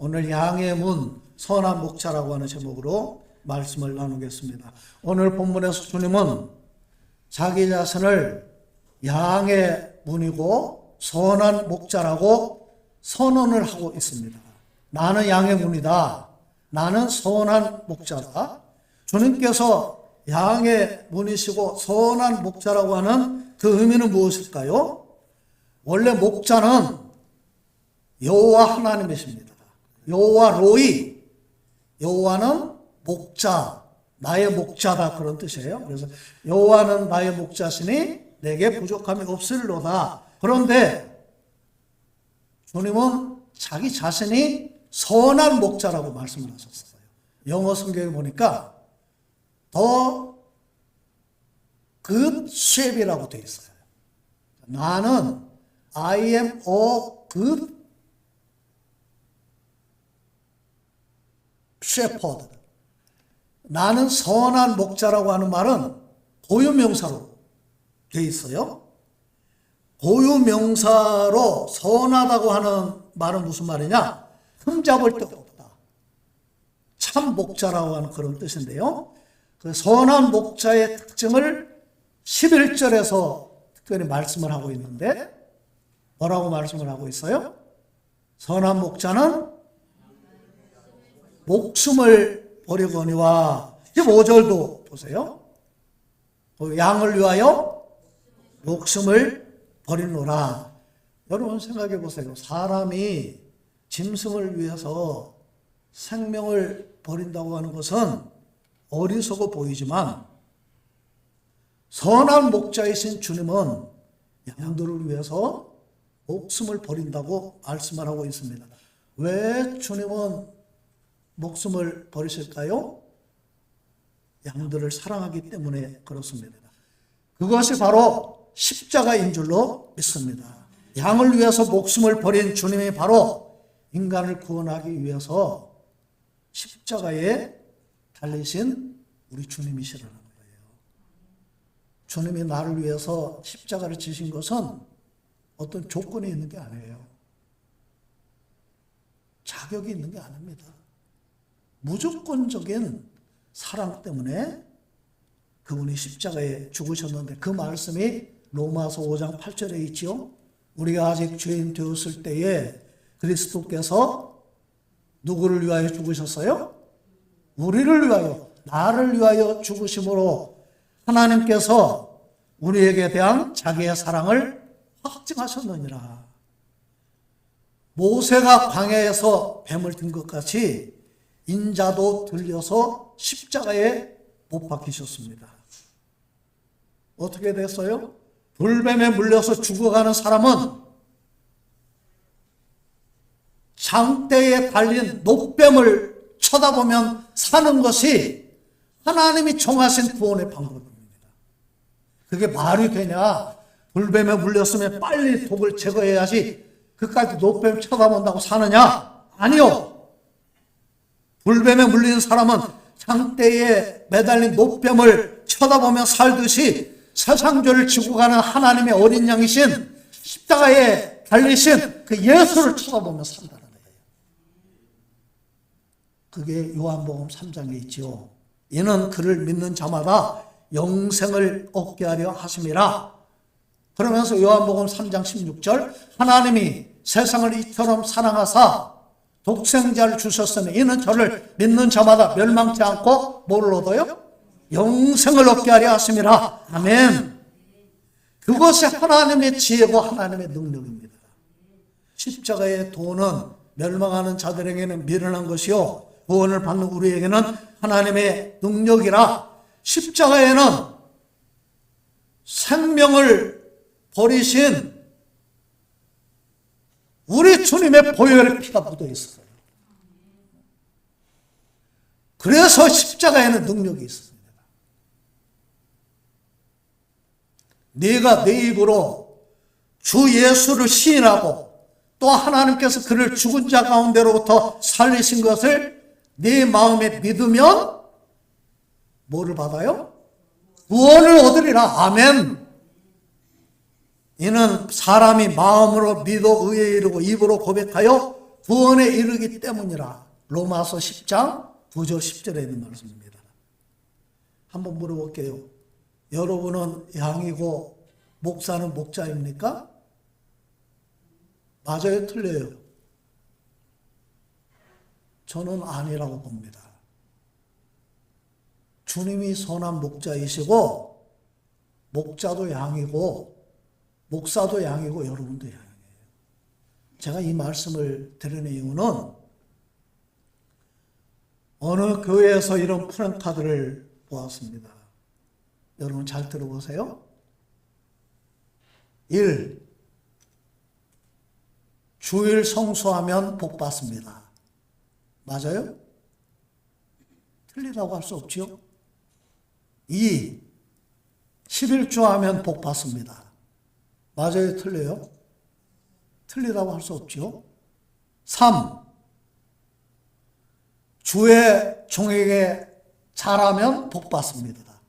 오늘 양의 문, 선한 목자라고 하는 제목으로 말씀을 나누겠습니다. 오늘 본문에서 주님은 자기 자신을 양의 문이고 선한 목자라고 선언을 하고 있습니다. 나는 양의 문이다. 나는 선한 목자다. 주님께서 양의 문이시고 선한 목자라고 하는 그 의미는 무엇일까요? 원래 목자는 여호와 하나님이십니다. 여호와 로이, 여호와는 목자, 나의 목자다 그런 뜻이에요. 그래서 여호와는 나의 목자시니 내게 부족함이 없으리로다. 그런데 주님은 자기 자신이 선한 목자라고 말씀을 하셨어요. 영어 성경에 보니까 더 good sheph이라고 되어 있어요. 나는 I am a good shepherd. 나는 선한 목자라고 하는 말은 고유명사로 되어 있어요. 고유명사로 선하다고 하는 말은 무슨 말이냐? 흠잡을 데 없다. 참 목자라고 하는 그런 뜻인데요. 그 선한 목자의 특징을 11절에서 특별히 말씀을 하고 있는데 뭐라고 말씀을 하고 있어요? 선한 목자는 목숨을 버리거니와 15절도 보세요. 양을 위하여 목숨을 버리노라. 여러분 생각해 보세요. 사람이 짐승을 위해서 생명을 버린다고 하는 것은 어리석어 보이지만 선한 목자이신 주님은 양들을 위해서 목숨을 버린다고 말씀을 하고 있습니다. 왜 주님은 목숨을 버리실까요? 양들을 사랑하기 때문에 그렇습니다. 그것이 바로 십자가인 줄로 믿습니다. 양을 위해서 목숨을 버린 주님이 바로 인간을 구원하기 위해서 십자가에 달리신 우리 주님이시라는 거예요. 주님이 나를 위해서 십자가를 지신 것은 어떤 조건이 있는 게 아니에요. 자격이 있는 게 아닙니다. 무조건적인 사랑 때문에 그분이 십자가에 죽으셨는데 그 말씀이 로마서 5장 8절에 있지요. 우리가 아직 죄인 되었을 때에 그리스도께서 누구를 위하여 죽으셨어요? 우리를 위하여, 나를 위하여 죽으심으로 하나님께서 우리에게 대한 자기의 사랑을 확증하셨느니라. 모세가 광야에서 뱀을 든 것 같이 인자도 들려서 십자가에 못 박히셨습니다. 어떻게 됐어요? 불뱀에 물려서 죽어가는 사람은 장대에 달린 노뱀을 쳐다보면 사는 것이 하나님이 정하신 구원의 방법입니다. 그게 말이 되냐? 불뱀에 물렸으면 빨리 독을 제거해야지 그까지 노뱀 쳐다본다고 사느냐? 아니요. 불뱀에 물린 사람은 장대에 매달린 노뱀을 쳐다보며 살듯이 세상죄를 지고 가는 하나님의 어린 양이신 십자가에 달리신 그 예수를 쳐다보며 산다는 거예요. 그게 요한복음 3장에 있지요. 이는 그를 믿는 자마다 영생을 얻게 하려 하심이라. 그러면서 요한복음 3장 16절 하나님이 세상을 이처럼 사랑하사 독생자를 주셨으니 이는 저를 믿는 자마다 멸망치 않고 뭐를 얻어요? 영생을 얻게 하려 하심이라. 아멘. 그것이 하나님의 지혜고 하나님의 능력입니다. 십자가의 도는 멸망하는 자들에게는 미련한 것이요 구원을 받는 우리에게는 하나님의 능력이라. 십자가에는 생명을 버리신 우리 주님의 보혈의 피가 묻어 있어요. 그래서 십자가에는 능력이 있습니다. 네가 내 입으로 주 예수를 시인하고 또 하나님께서 그를 죽은 자 가운데로부터 살리신 것을 네 마음에 믿으면 뭐를 받아요? 구원을 얻으리라. 아멘. 이는 사람이 마음으로 믿어 의에 이르고 입으로 고백하여 구원에 이르기 때문이라. 로마서 10장 9절 10절에 있는 말씀입니다. 한번 물어볼게요. 여러분은 양이고 목사는 목자입니까? 맞아요, 틀려요? 저는 아니라고 봅니다. 주님이 선한 목자이시고 목자도 양이고 목사도 양이고 여러분도 양이에요. 제가 이 말씀을 드리는 이유는 어느 교회에서 이런 프랜카드를 보았습니다. 여러분 잘 들어보세요. 1. 주일 성수하면 복 받습니다. 맞아요? 틀리다고 할 수 없죠. 2. 11조 하면 복 받습니다. 맞아요? 틀려요? 틀리다고 할 수 없죠. 3. 주의 종에게 잘하면 복 받습니다.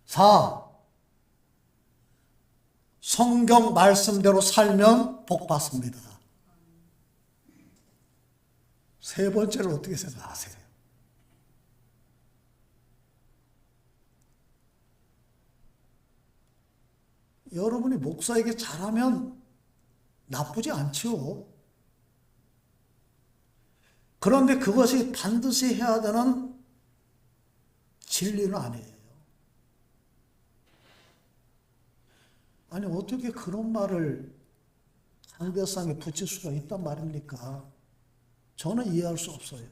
4. 성경 말씀대로 살면 복 받습니다. 세 번째를 어떻게 생각하세요? 여러분이 목사에게 잘하면 나쁘지 않죠. 그런데 그것이 반드시 해야 되는 진리는 아니에요. 아니 어떻게 그런 말을 강대상에 붙일 수가 있단 말입니까? 저는 이해할 수 없어요.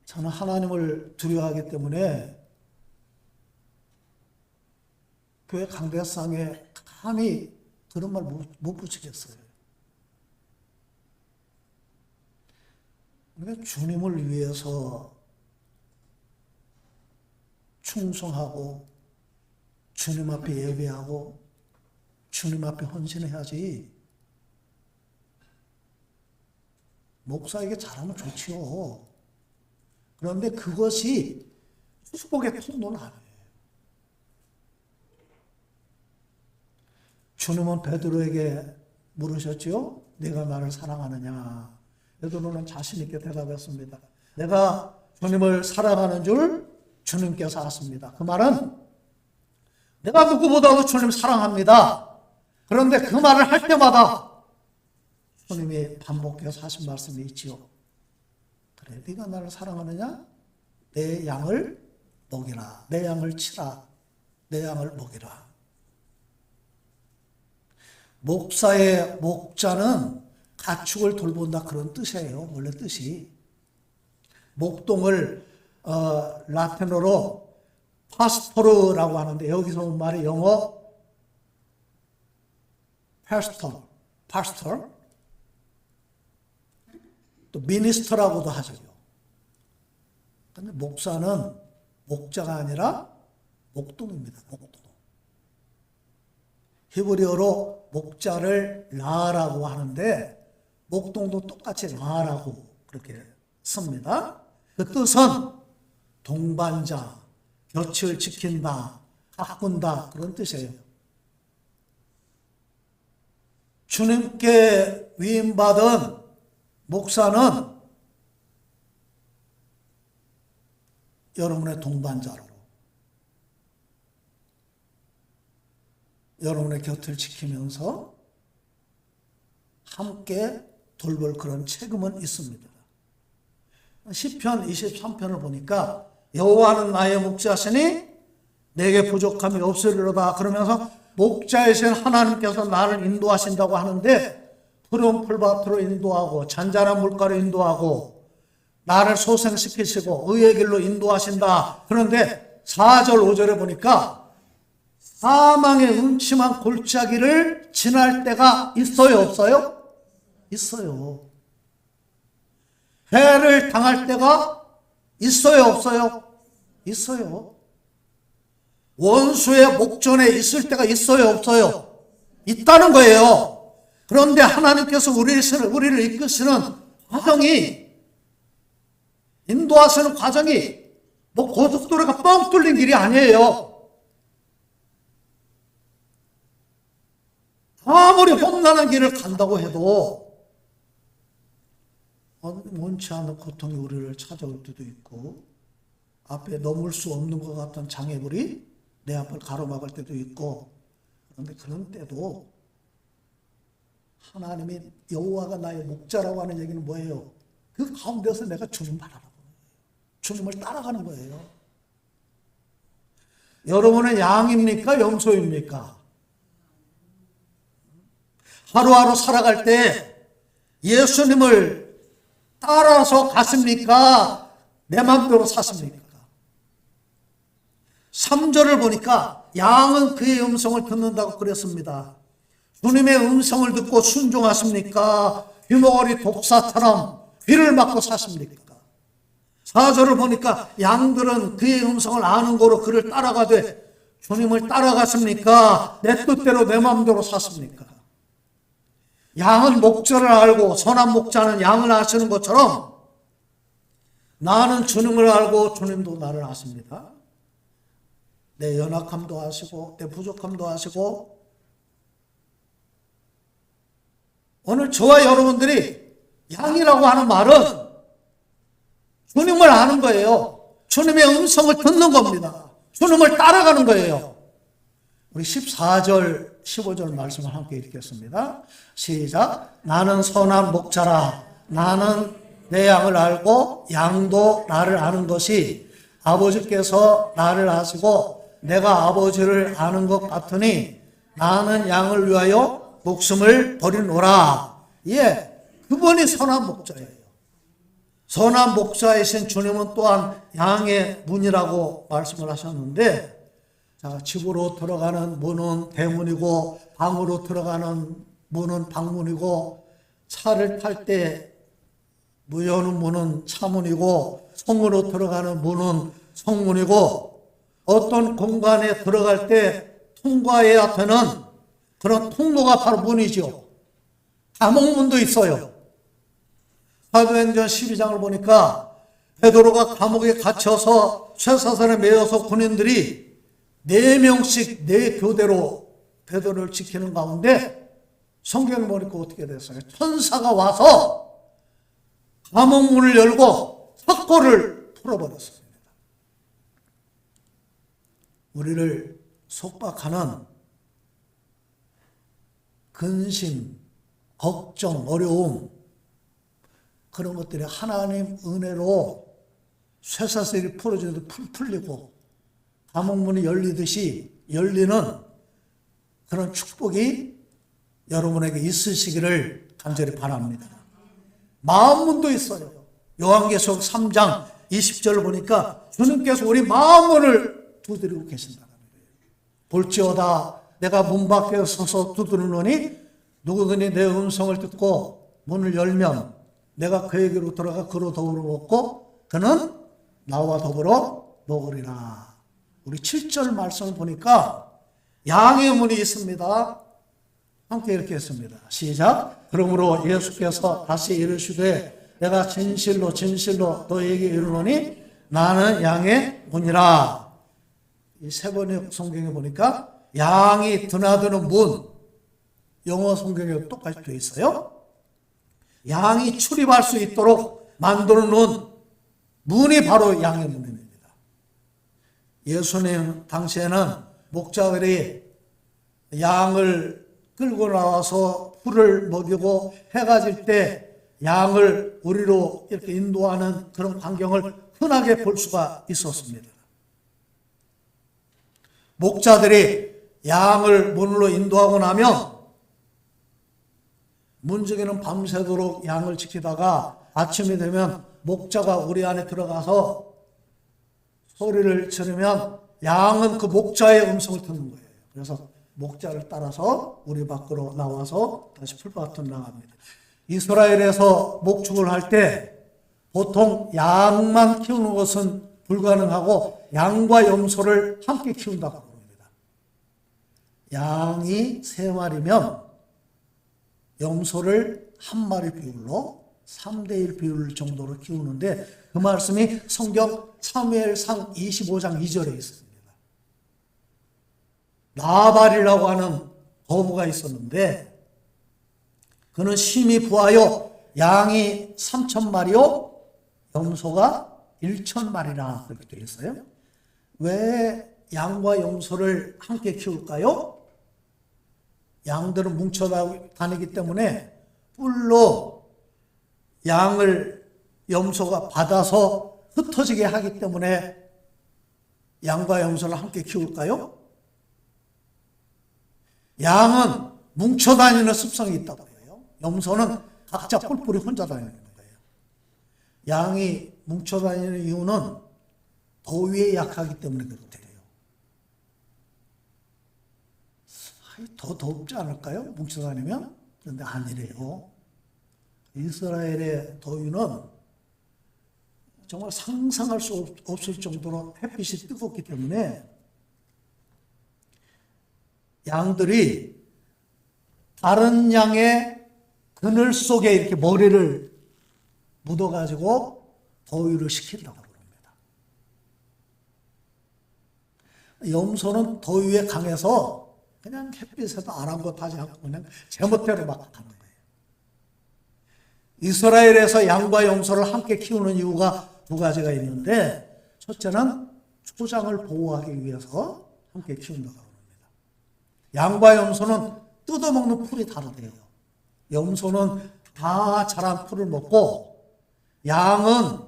저는 하나님을 두려워하기 때문에 교회 강대상에 감히 그런 말 못 붙이겠어요. 그러니까 주님을 위해서 충성하고 주님 앞에 예배하고 주님 앞에 헌신해야지. 목사에게 잘하면 좋지요. 그런데 그것이 축복의 통로는 아니에요. 주님은 베드로에게 물으셨죠. 내가 나를 사랑하느냐. 베드로는 자신 있게 대답했습니다. 내가 주님을 사랑하는 줄 주님께서 아십니다. 그 말은 내가 누구보다도 주님 사랑합니다. 그런데 그 말을 할 때마다 주님이 반복해서 하신 말씀이 있지요. 그래, 네가 나를 사랑하느냐? 내 양을 먹이라. 내 양을 치라. 내 양을 먹이라. 목사의 목자는 가축을 돌본다 그런 뜻이에요. 원래 뜻이. 목동을 라틴어로 파스토르라고 하는데 여기서 온 말이 영어 파스터 또 미니스터라고도 하죠. 근데 목사는 목자가 아니라 목동입니다. 목동. 히브리어로 목자를 라라고 하는데 목동도 똑같이 라라고 그렇게 씁니다. 그 뜻은 동반자, 곁을 지킨다, 가꾼다 그런 뜻이에요. 주님께 위임받은 목사는 여러분의 동반자로 여러분의 곁을 지키면서 함께 돌볼 그런 책임은 있습니다. 시편 23편을 보니까 여호와는 나의 목자시니 내게 부족함이 없으리로다 그러면서 목자이신 하나님께서 나를 인도하신다고 하는데 푸른 풀밭으로 인도하고 잔잔한 물가로 인도하고 나를 소생시키시고 의의 길로 인도하신다. 그런데 4절 5절에 보니까 사망의 음침한 골짜기를 지날 때가 있어요, 없어요? 있어요. 해를 당할 때가 있어요, 없어요? 있어요. 원수의 목전에 있을 때가 있어요, 없어요? 있다는 거예요. 그런데 하나님께서 우리를 이끄시는 과정이, 인도하시는 과정이 고속도로가 뻥 뚫린 길이 아니에요. 아무리 험난한 길을 간다고 해도 원치 않은 고통이 우리를 찾아올 때도 있고, 앞에 넘을 수 없는 것 같은 장애물이 내 앞을 가로막을 때도 있고, 그런데 그런 때도 하나님이 여호와가 나의 목자라고 하는 얘기는 뭐예요? 그 가운데서 내가 주님 바라보는 거예요. 주님을 따라가는 거예요. 여러분은 양입니까? 염소입니까? 하루하루 살아갈 때 예수님을 따라서 갔습니까? 내 마음대로 샀습니까? 3절을 보니까 양은 그의 음성을 듣는다고 그랬습니다. 주님의 음성을 듣고 순종하십니까? 귀머거리 독사처럼 귀를 막고 사십니까? 4절을 보니까 양들은 그의 음성을 아는 거로 그를 따라가되 주님을 따라갔습니까? 내 뜻대로 내 마음대로 샀습니까? 양은 목자를 알고 선한 목자는 양을 아시는 것처럼 나는 주님을 알고 주님도 나를 아십니다. 내 연약함도 아시고 내 부족함도 아시고, 오늘 저와 여러분들이 양이라고 하는 말은 주님을 아는 거예요. 주님의 음성을 듣는 겁니다. 주님을 따라가는 거예요. 우리 14절 15절 말씀을 함께 읽겠습니다. 시작. 나는 선한 목자라. 나는 내 양을 알고 양도 나를 아는 것이 아버지께서 나를 아시고 내가 아버지를 아는 것 같으니 나는 양을 위하여 목숨을 버리노라. 예, 그분이 선한 목자예요. 선한 목자이신 주님은 또한 양의 문이라고 말씀을 하셨는데, 자, 집으로 들어가는 문은 대문이고 방으로 들어가는 문은 방문이고, 차를 탈 때 여는 문은 차문이고 성으로 들어가는 문은 성문이고, 어떤 공간에 들어갈 때 통과해야 되는 그런 통로가 바로 문이죠. 감옥문도 있어요. 사도행전 12장을 보니까 베드로가 감옥에 갇혀서 쇠사슬에 매여서 군인들이 4명씩 4교대로 베드로를 지키는 가운데 성경을 보니까 어떻게 됐어요? 천사가 와서 감옥문을 열고 석고를 풀어버렸습니다. 우리를 속박하는 근심, 걱정, 어려움, 그런 것들이 하나님 은혜로 쇠사슬이 풀어지는데 풀리고 감옥문이 열리듯이 열리는 그런 축복이 여러분에게 있으시기를 간절히 바랍니다. 마음문도 있어요. 요한계시록 3장 20절을 보니까 주님께서 우리 마음문을 두드리고 계신다는 거예요. 볼지어다 내가 문 밖에 서서 두드리노니 누구든지 내 음성을 듣고 문을 열면 내가 그에게로 들어가 그로 더불어 먹고 그는 나와 더불어 먹으리라. 우리 7절 말씀을 보니까 양의 문이 있습니다. 함께 이렇게 했습니다. 시작. 그러므로 예수께서 다시 이르시되 내가 진실로 진실로 너에게 이르노니 나는 양의 문이라. 이 세 번의 성경에 보니까 양이 드나드는 문, 영어 성경에 똑같이 되어 있어요. 양이 출입할 수 있도록 만들어 놓은 문이 바로 양의 문입니다. 예수님 당시에는 목자들이 양을 끌고 나와서 풀을 먹이고 해가 질 때 양을 우리로 이렇게 인도하는 그런 광경을 흔하게 볼 수가 있었습니다. 목자들이 양을 문으로 인도하고 나면 문지기는 밤새도록 양을 지키다가 아침이 되면 목자가 우리 안에 들어가서 소리를 지르면 양은 그 목자의 음성을 듣는 거예요. 그래서 목자를 따라서 우리 밖으로 나와서 다시 풀밭으로 나갑니다. 이스라엘에서 목축을 할 때 보통 양만 키우는 것은 불가능하고 양과 염소를 함께 키운다고 합니다. 양이 3마리면 염소를 1마리 비율로 3대1 비율 정도로 키우는데, 그 말씀이 성경 사무엘상 25장 2절에 있습니다. 나발이라고 하는 거부가 있었는데 그는 심히 부하여 양이 3,000마리요 염소가 1,000마리라 그렇게 되어 있어요. 왜 양과 염소를 함께 키울까요? 양들은 뭉쳐 다니기 때문에 뿔로 양을 염소가 받아서 흩어지게 하기 때문에 양과 염소를 함께 키울까요? 양은 뭉쳐 다니는 습성이 있다고 해요. 염소는 각자 뿔뿔이 혼자 다니는 거예요. 양이 뭉쳐 다니는 이유는 더위에 약하기 때문에 그렇대요. 더 덥지 않을까요? 뭉쳐 다니면? 그런데 아니래요. 이스라엘의 더위는 정말 상상할 수 없을 정도로 햇빛이 뜨겁기 때문에 양들이 다른 양의 그늘 속에 이렇게 머리를 묻어가지고 더위를 식힌다고 그럽니다. 염소는 더위에 강해서 그냥 햇빛에도 아랑곳하지 않고 그냥 제멋대로 막 하는 거예요. 이스라엘에서 양과 염소를 함께 키우는 이유가 두 가지가 있는데 첫째는 초장을 보호하기 위해서 함께 키운다고 합니다. 양과 염소는 뜯어먹는 풀이 다르대요. 염소는 다 자란 풀을 먹고 양은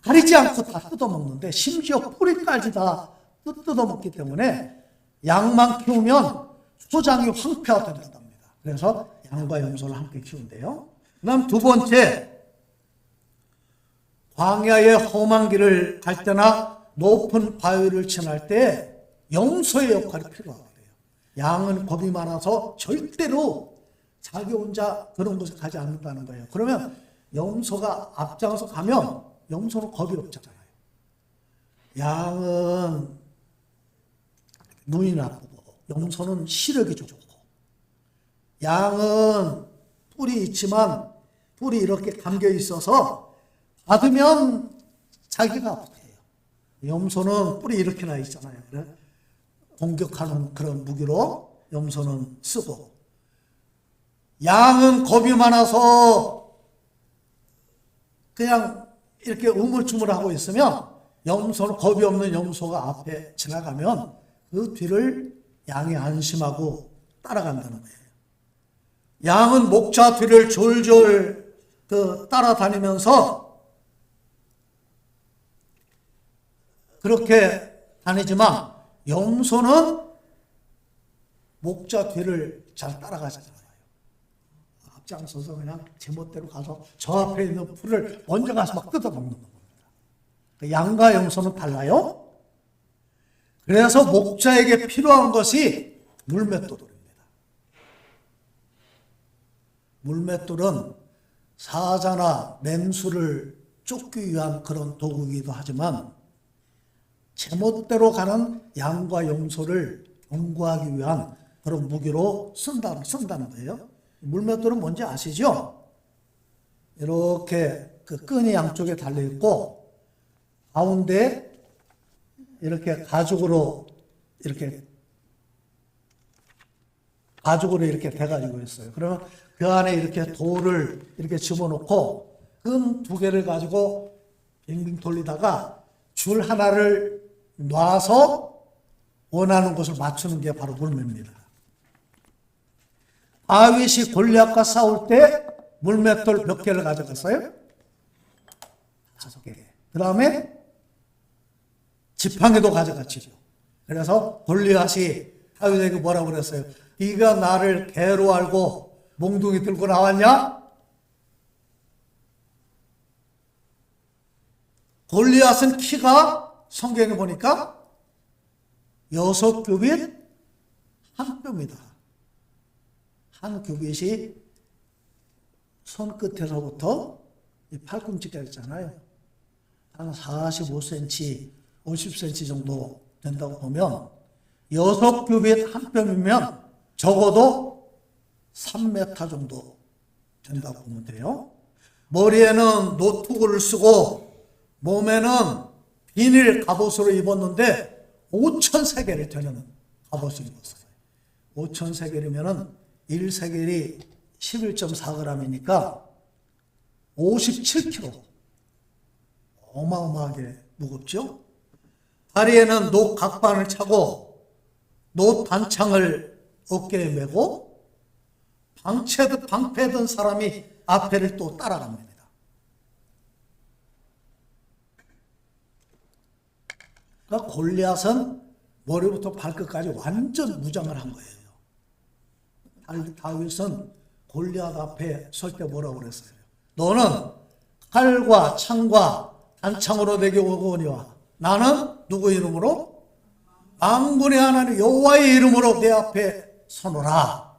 가리지 않고 다 뜯어먹는데 심지어 뿌리까지 다 뜯어먹기 때문에 양만 키우면 초장이 황폐화된답니다. 그래서 양과 염소를 함께 키운대요. 그 다음 두 번째, 광야의 험한 길을 갈 때나 높은 바위를 지날 때 염소의 역할이 필요하대요. 양은 겁이 많아서 절대로 자기 혼자 그런 곳에 가지 않는다는 거예요. 그러면 염소가 앞장서 가면 염소는 겁이 없잖아요. 양은 눈이 나쁘고 염소는 시력이 좋고 양은 뿔이 있지만 뿔이 이렇게 감겨 있어서 받으면 자기가 아프대요. 염소는 뿔이 이렇게 나 있잖아요. 그래? 공격하는 그런 무기로 염소는 쓰고 양은 겁이 많아서 그냥 이렇게 우물쭈물하고 있으면 염소는 겁이 없는 염소가 앞에 지나가면 그 뒤를 양이 안심하고 따라간다는 거예요. 양은 목자 뒤를 졸졸 따라다니면서 그렇게 다니지만 염소는 목자 뒤를 잘 따라가지 않아요. 앞장서서 그냥 제멋대로 가서 저 앞에 있는 풀을 먼저 가서 막 뜯어먹는 겁니다. 양과 염소는 달라요. 그래서 목자에게 필요한 것이 물맷돌입니다. 물맷돌은 사자나 맹수를 쫓기 위한 그런 도구이기도 하지만 제멋대로 가는 양과 염소를 경고하기 위한 그런 무기로 쓴다는 거예요. 물맷돌은 뭔지 아시죠? 이렇게 그 끈이 양쪽에 달려있고 가운데 이렇게 가죽으로 이렇게 돼가지고 있어요. 그러면 그 안에 이렇게 돌을 이렇게 집어넣고 끈 두 개를 가지고 빙빙 돌리다가 줄 하나를 놔서 원하는 곳을 맞추는 게 바로 물매입니다. 다윗이 골리앗과 싸울 때 물맷돌 몇 개를 가져갔어요? 5개. 그 다음에 지팡이도 가져갔지요. 그래서 골리앗이 다윗에게 뭐라고 그랬어요? 네가 나를 개로 알고 몽둥이 들고 나왔냐? 골리앗은 키가 성경에 보니까 6규빗 한 뼘이다. 한 규빗이 손끝에서부터 팔꿈치까지 있잖아요. 한 45cm, 50cm 정도 된다고 보면 6규빗 한 뼘이면 적어도 3m 정도 된다고 보면 돼요. 머리에는 노트구를 쓰고 몸에는 비닐 갑옷으로 입었는데 5,000세겔이 되는 갑옷을 입었어요. 5천 세겔이면은 1세겔이 11.4g이니까 57kg. 어마어마하게 무겁죠? 다리에는 녹 각반을 차고 녹 단창을 어깨에 메고 방패든 사람이 앞에를 또 따라갑니다. 그러니까 골리앗은 머리부터 발끝까지 완전 무장을 한 거예요. 다윗은 골리앗 앞에 설 때 뭐라고 그랬어요? 너는 칼과 창과 단창으로 내게 오거니와 나는 누구 이름으로? 만군의 하나님 여호와의 이름으로 내 앞에 서노라.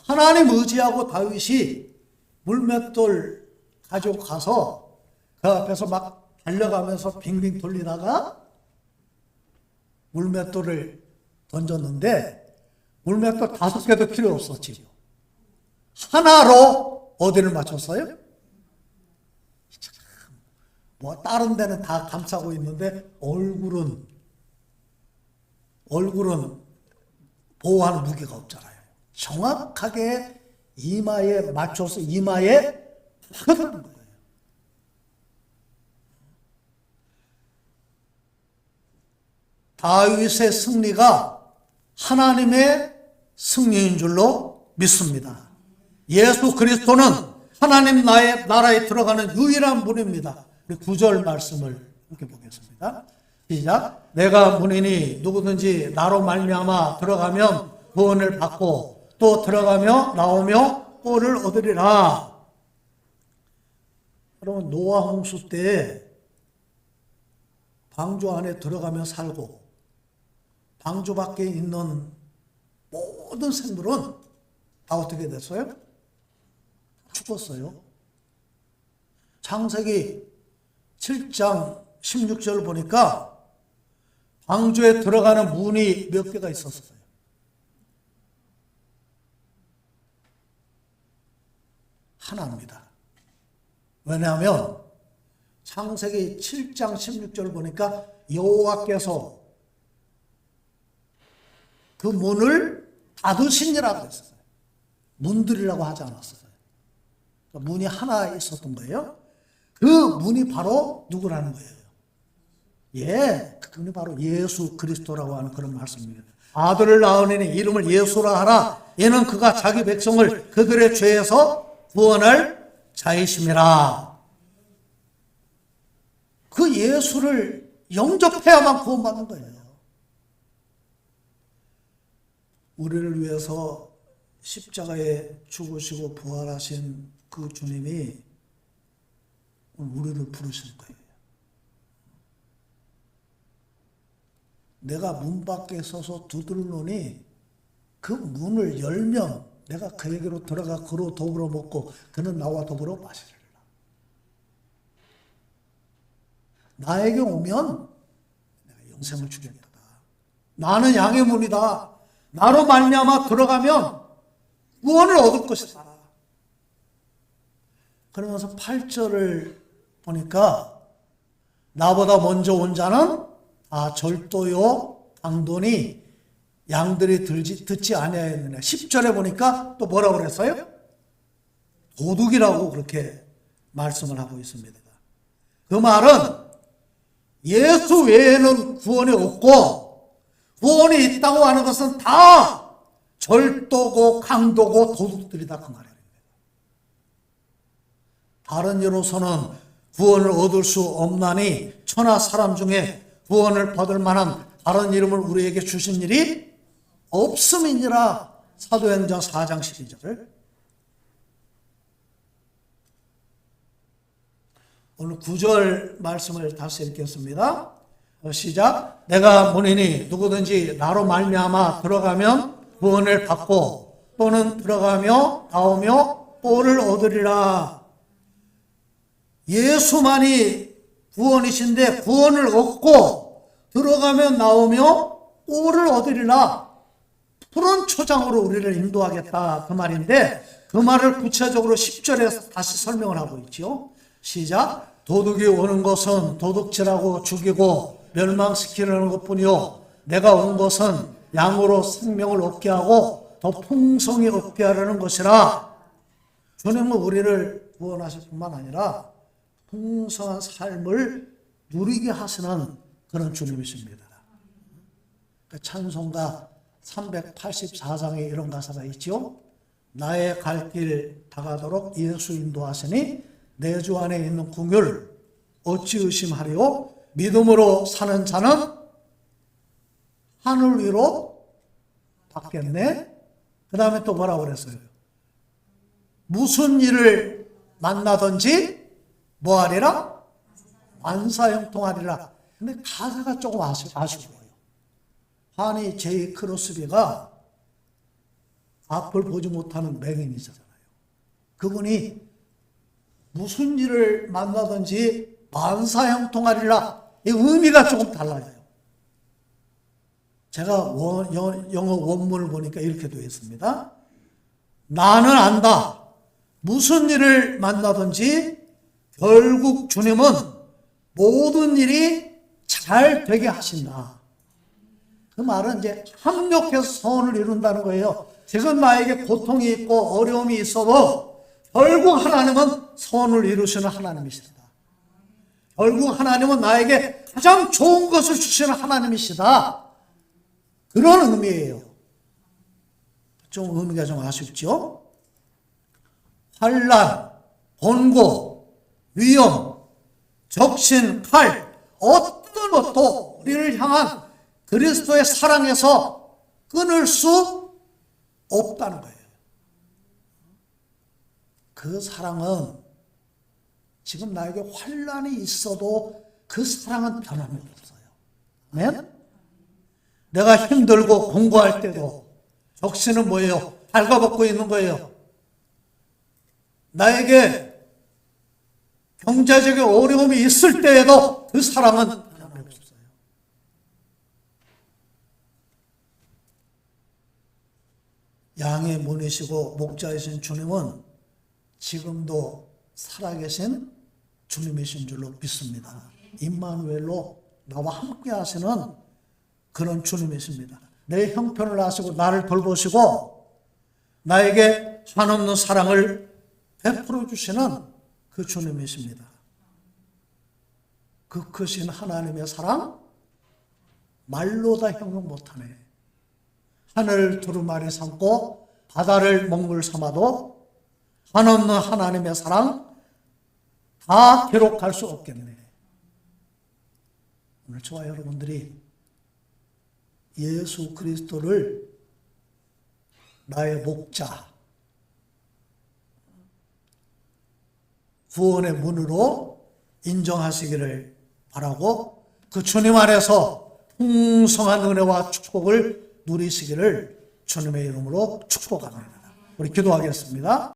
하나님 의지하고 다윗이 물맷돌 가지고 가서 그 앞에서 막 달려가면서 빙빙 돌리다가 물맷돌을 던졌는데 물맷돌 5개도 필요 없었지요. 하나로 어디를 맞췄어요? 뭐 다른 데는 다 감싸고 있는데 얼굴은 보호하는 무기가 없잖아요. 정확하게 이마에 맞춰서 이마에 박았던 거예요. 다윗의 승리가 하나님의 승리인 줄로 믿습니다. 예수 그리스도는 하나님 나라에 들어가는 유일한 문입니다. 우리 9절 말씀을 이렇게 보겠습니다. 시작. 내가 문이니 누구든지 나로 말미암아 들어가면 구원을 받고 또 들어가며 나오며 꼴을 얻으리라. 여러분 노아 홍수 때 방주 안에 들어가며 살고 방주 밖에 있는 모든 생물은 다 어떻게 됐어요? 죽었어요. 창세기 7장 16절 보니까 방주에 들어가는 문이 몇 개가 있었어요. 하나입니다. 왜냐하면 창세기 7장 16절 보니까 여호와께서 그 문을 닫으시니라고 했어요. 문들이라고 하지 않았어요. 문이 하나 있었던 거예요. 그 문이 바로 누구라는 거예요? 예, 그 문이 바로 예수 그리스도라고 하는 그런 말씀입니다. 아들을 낳으니 이름을 예수라 하라. 이는 그가 자기 백성을 그들의 죄에서 구원할 자이심이라. 그 예수를 영접해야만 구원받는 거예요. 우리를 위해서 십자가에 죽으시고 부활하신 그 주님이 우리를 부르시는 거예요. 내가 문 밖에 서서 두드리노니 그 문을 열면 내가 그에게로 들어가 그로 더불어 먹고 그는 나와 더불어 마시리라. 나에게 오면 내가 영생을 주겠다. 나는 양의 문이다. 나로 말미암아 들어가면 구원을 얻을 것이다. 그러면서 8절을 보니까 나보다 먼저 온 자는 절도요 강도니 양들이 듣지 아니하였느냐. 10절에 보니까 또 뭐라고 그랬어요? 도둑이라고 그렇게 말씀을 하고 있습니다. 그 말은 예수 외에는 구원이 없고 구원이 있다고 하는 것은 다 절도고 강도고 도둑들이다 그 말입니다. 다른 예로서는 구원을 얻을 수 없나니 천하 사람 중에 구원을 받을 만한 다른 이름을 우리에게 주신 일이 없음이니라. 사도행전 4장 12절. 오늘 9절 말씀을 다시 읽겠습니다. 시작. 내가 문이니 누구든지 나로 말미암아 들어가면 구원을 받고 또는 들어가며 나오며 꼴을 얻으리라. 예수만이 구원이신데 구원을 얻고 들어가면 나오며 꼴을 얻으리라. 푸른 초장으로 우리를 인도하겠다 그 말인데 그 말을 구체적으로 10절에 다시 설명을 하고 있죠. 시작. 도둑이 오는 것은 도둑질하고 죽이고 멸망시키려는 것뿐이요 내가 온 것은 양으로 생명을 얻게 하고 더 풍성히 얻게 하려는 것이라. 주님은 우리를 구원하실 뿐만 아니라 풍성한 삶을 누리게 하시는 그런 주님이십니다. 찬송가 384장에 이런 가사가 있죠. 나의 갈 길 다가도록 예수 인도하시니 내 주 안에 있는 긍휼 어찌 의심하리요. 믿음으로 사는 자는 하늘 위로 받겠네. 그 다음에 또 뭐라고 그랬어요? 무슨 일을 만나든지 뭐하리라? 만사형통하리라. 근데 가사가 조금 아쉬워요. 환희 제이 크로스비가 앞을 보지 못하는 맹인이잖아요. 그분이 무슨 일을 만나든지 만사형통하리라. 이 의미가 조금 달라요. 제가 영어 원문을 보니까 이렇게 되어 있습니다. 나는 안다. 무슨 일을 만나든지 결국 주님은 모든 일이 잘 되게 하신다. 그 말은 이제 합력해서 선을 이룬다는 거예요. 지금 나에게 고통이 있고 어려움이 있어도 결국 하나님은 선을 이루시는 하나님이시다. 결국 하나님은 나에게 가장 좋은 것을 주시는 하나님이시다. 그런 의미예요. 좀 의미가 좀 아쉽죠? 환난, 번고, 위험, 적신, 칼, 어떤 것도 우리를 향한 그리스도의 사랑에서 끊을 수 없다는 거예요. 그 사랑은 지금 나에게 환난이 있어도 그 사랑은 변함이 없어요. 아멘? 내가 힘들고 공부할 때도 적신은 뭐예요? 발가벗고 있는 거예요. 나에게 경제적인 어려움이 있을 때에도 그 사랑은 변함이 없어요. 양의 문이시고 목자이신 주님은 지금도 살아계신 주님이신 줄로 믿습니다. 임마누엘로 나와 함께 하시는 그런 주님이십니다. 내 형편을 아시고 나를 돌보시고 나에게 한없는 사랑을 베풀어 주시는 그 주님이십니다. 그 크신 하나님의 사랑 말로 다 형용 못하네. 하늘 두루마리 삼고 바다를 먹물 삼아도 한없는 하나님의 사랑 다 기록할 수 없겠네. 오늘 저와 여러분들이 예수 그리스도를 나의 목자, 구원의 문으로 인정하시기를 바라고 그 주님 안에서 풍성한 은혜와 축복을 누리시기를 주님의 이름으로 축복합니다. 우리 기도하겠습니다.